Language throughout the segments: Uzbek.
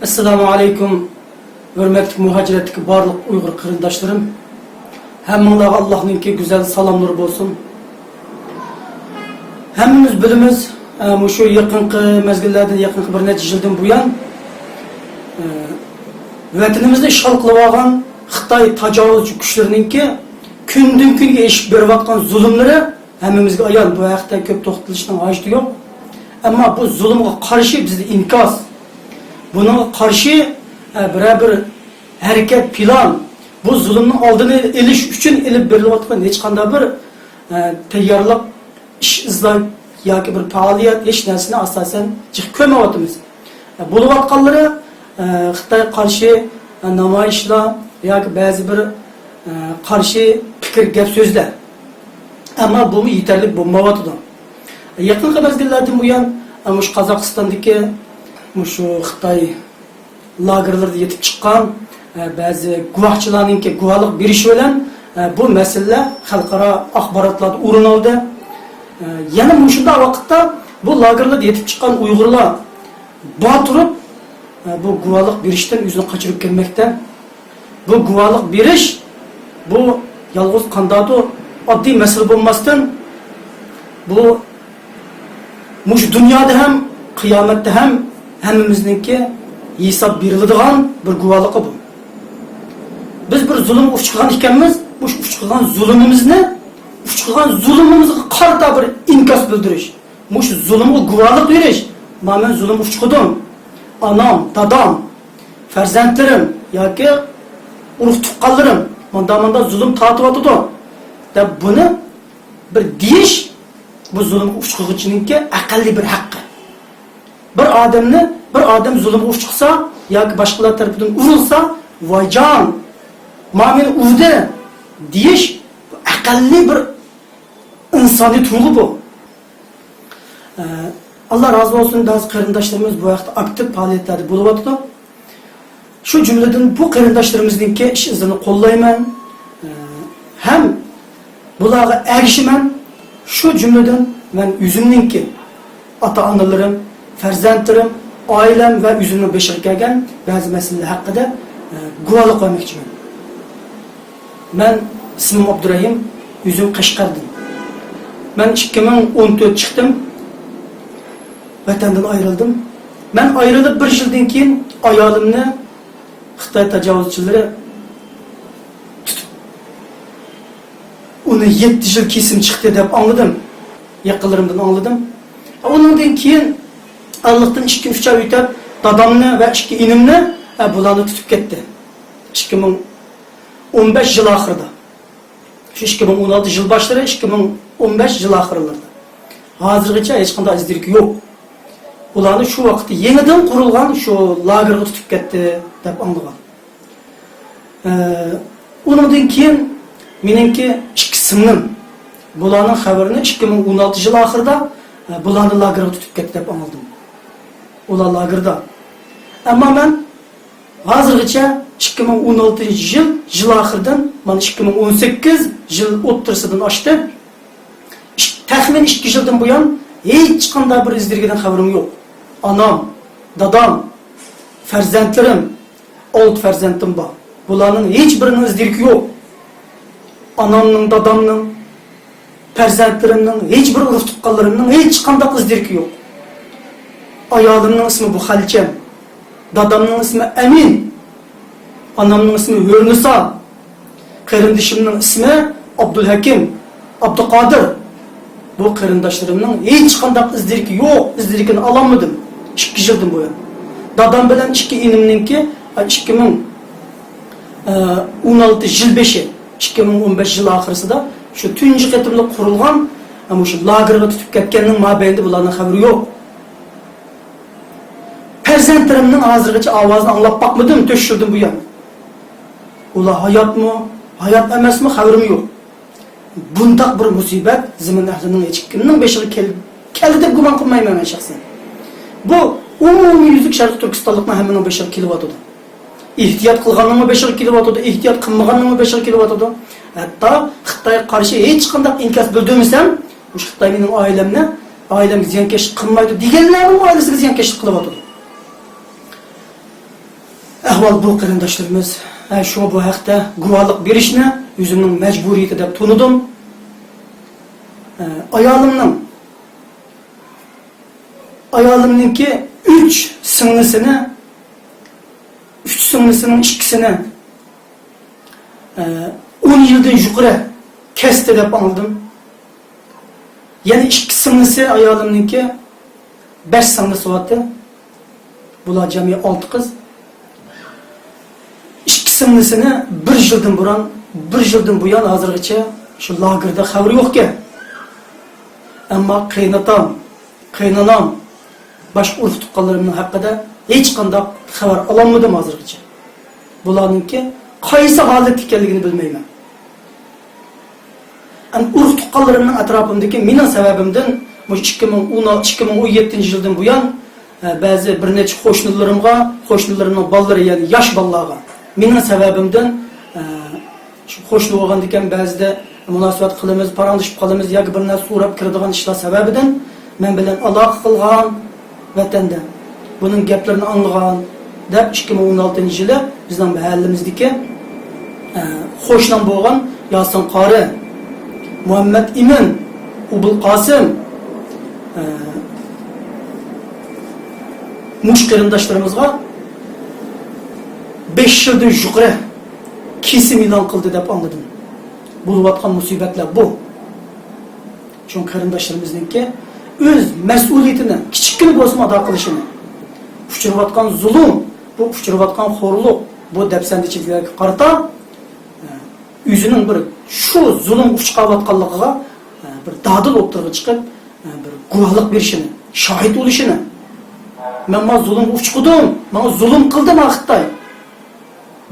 Assalamu alaikum, hürmetli muhaciretlik barlık Uygur kırındaşlarım. Hemminlağa Allah'ınki güzel salamları olsun. Hemmimiz bilimiz, şu yakınki mezgillerden yakınki bir neçe yıldan bu yan vatanimizde işgal kılıp algan Xitay tacavuzcu güçlerininki kündün künge eşip berip atkan zulümleri hemmimizge ayan. Bu ayakta köp toxtalıştan hacdı yok. Ama bu zulümge karşı bizde inkaz. Buna karşı bir hareket plan, bu zulümün aldığını eliş için elip berilayotgan hiç qanday bir tayyorlik ish izlay yoki bir faoliyat hech narsani asosan ko'rmayapmiz. Bo'lib atganlari Xitoy qarshi namoyishlar yoki ba'zi bir qarshi fikr gap so'zlar. Ammo bu yetarli bo'lmayapti. Yaqinqi mezgillardan buyon shu Qozog'istondagi şu Xitay lagerlarda yetip çıkan bazı guvohchilarninki guvohlik berishi bilan bu masala xalqaro axborotlarda o'rin oldi. Yana shunday vaqtda bu lagerlarda yetip çıkan Uyg'urlar botirib bu guvohlik berishdan o'zini qochirib kelmoqda. Bu guvohlik berish bu yolg'iz qandaydir oddiy masala bo'lmasdan bu mush dunyoda ham qiyomatda ham hemmimizningki hesap beriladigan bir guvohligi bu. Biz bir zulm uçqilgan ekanmiz, bu uçqilgan zulmimizga qarata bir inkos bildirish. Mush zulmga guvohlik berish. Men zulm uçqidim. Anam, dadam, farzandlarim yoki urug' tuqqanlarim manda zulm tortyapti deb buni bir deyish bu zulm uçqigichininki aqlli bir haqqi. Bir adam zulüm uçuksa ya ki başkalar tarafından vurulsa vaycan mamen uvde deyiş akalli bir insani tuğu bu. Allah razı olsun bazı karındaşlarımız bu vakti aktif faaliyetlerde buluvadı. Şu cümleden bu karındaşlarımızdaki iş izini kollayman hem bulağı erişimen şu cümleden ben yüzümdeki ata-analarım, farzandlarim, ailem ve yüzümün beşiğe gelgen bazı meseleler hakkında guvohlik qo'ymoqchiman. Ben ismim Abdurrahim, yüzüm Qashqardan. Ben 2014 çıktım. Vatandan ayrıldım. Ben ayrılıp bir yıldan keyin ayolimni Xitoy tajovuzchilari tutib uni 7 yil kesim chiqdi deb anladım. Yaqinlarimdan anladım. Ondan keyin Allah'tan 2-3 ay o'tib dadamni va 2 inimni bularni tutib ketdi. 2015 yil oxirida. Shu 2016 yil boshlari 2015 yil oxirlarida. Hozirgacha hech qanday izdirik yo'q. Ularni shu vaqtda yenidan qurilgan shu lagerga tutib ketdi deb anglagan. Undan keyin meningki 2 singlim bularning xabarini 2016 yil oxirida bularni lagerga tutib ketdi deb angladim. Ular lagerda. Ama ben hazırgacha 2016 yıl ahırdan, ben 2018 yıl o'ttirisidan açtı. Taxmin 2 yıldan bu yan hiç qanday bir izdirgiden haberim yok. Anam, dadam, farzandlarim, 6 farzandim var. Bularning hiç birinin izdirgi yok. Anamning, dadamning, farzandlarimning, hiç bir urug' tuqqanlarimning hiç qanday izdirgi yok. Ayolimning ismi bu Xalchem, dadamning ismi Amin, anamning ismi Hurnisa, qarindishimning ismi Abdulhakim, Abduqodir. Bu qarindoshlarımning hech qanday izdirki yo'q, izdirkini olamadim 2 yildan buyon. Dadam bilan 2 inimninki 2016 yil 5, 2015 yil oxirisida shu tunji qatimli qurilgan shu lagerga tutib ketganning mabayinda bularning xabari yo'q. Farzandlarimning hozirgacha ovozini anglab boqmadim 4 yildan buyon. Ular hayotmi, hayot emasmi xabarim yo'q. Bundaq bir musibat zamin ahlining hech kimning beshiga keldi deb gumon qilmayman men shaxsan. Bu umumiy yuzlik Sharq Turkistonlikning hammaning beshiga kelyapti. Ehtiyot qilganning beshiga kelyapti, ehtiyot qilmaganning beshiga kelyapti. Hatto Xitoyga qarshi hech qanday inkos bildirmasam, o'sha Xitoy mening ailemga ziyonkashlik qilmaydi deganlarning oilasiga ziyonkashlik qilyapti. ahval bu qarindoshlarimiz shu bu haqda guvohlik berishni o'zimning majburiyati deb tunidim. Ayolimninki 3 singlisini 3 singlisining ikkisini 10 yildan yuqori kesdi deb oldim. Yani 2 singlisi ayolimninki 5 singlisi bo'ldi. Bular jami 6 qiz. 2 singlisini 1 yildan buyon hozirgacha shu lagerda xabar yo'q-ku. Ammo qaynonam başka urf tuqqanlarimning haqida hech qanday xabar ololmadim hozirgacha. Bularninki qaysi holatda ekanligini bilmayman. Urf tuqqanlarimning atrofimdagi mening sababimdan 2017-yildan buyon ba'zi bir necha qo'shnilarimning bolalari, ya'ni yosh bolalarga mening sababimdan shu qo'shni bo'lgan ekan ba'zida munosabat qilamiz, paranglashib qolamiz yoki bir narsa so'rab kiradigan ishlar sababidan men bilan aloqa qilgan vatanda buning gaplarini anglagan deb 2016-yili bizning mahallamizdagi qo'shnim bo'lgan Yasin Qori, Muhammad Imin, Ubul Qosim mush qarindoshlarimizga 5 yildan yuqori kesim e'lon qildi deb anladim. Bo'layotgan musibatlar bu. Chunki qarindoshlarimizninki o'z mas'uliyatini kichikroq bo'lsa ado qilishini, uchirayotgan zulm, bu uchirayotgan xo'rlik, bu dafsandichiliklarga qarata o'zining bir shu zulm uchqayotganligiga bir dadil o'tirib chiqib, bir guvohlik berishini, shohid bo'lishini, men zulm uchqidim, men zulm qildim Xitoy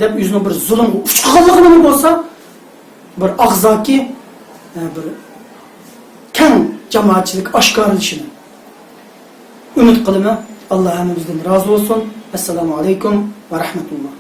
deb o'zining bir zulm uchqanligini bo'lsa bir og'zaki bir keng jamoatchilik oshkorlashini umid qilaman. Alloh hammamizdan rozi bo'lsin. Assalomu alaykum va rahmatulloh.